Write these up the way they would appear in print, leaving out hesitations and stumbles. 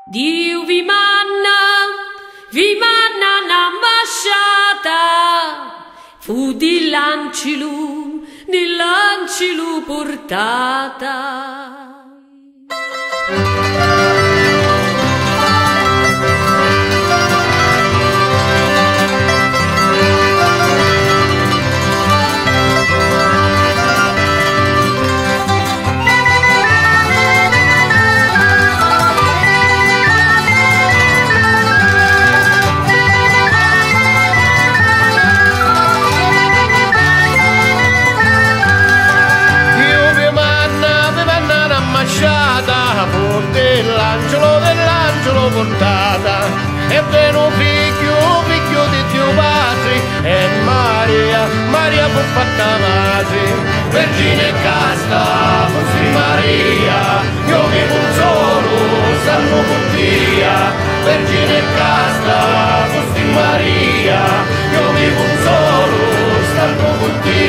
Dio vi manna un'ambasciata, fu di lancilu portata. Dell'angelo portata è vero figlio di Dio Padre e Maria fu fatta madre, vergine casta fosti Maria, io vivo un solo salvo con Dio, vergine casta fosti Maria, io vivo un solo salvo con Dio.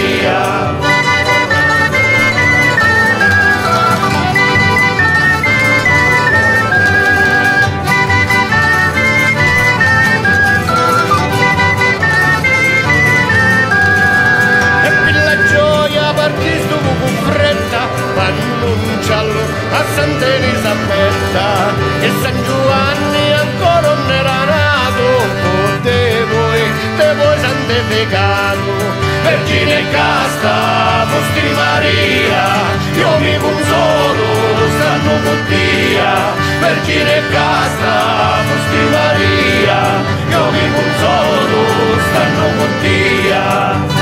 A Santa Elisabetta e San Giovanni ancora non era nato, te voi santificato, vergine casta fosti Maria, io vivo un solo stanno con Dio, vergine casta fosti Maria, io vivo un solo stanno con Dio.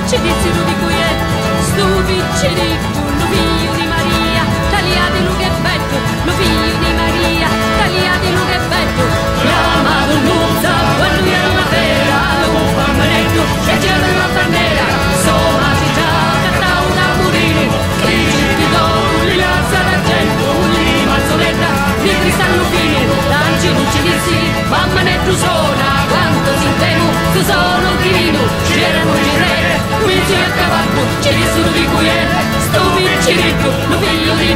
Ci sono di cui è sto vinciricco, lo figlio di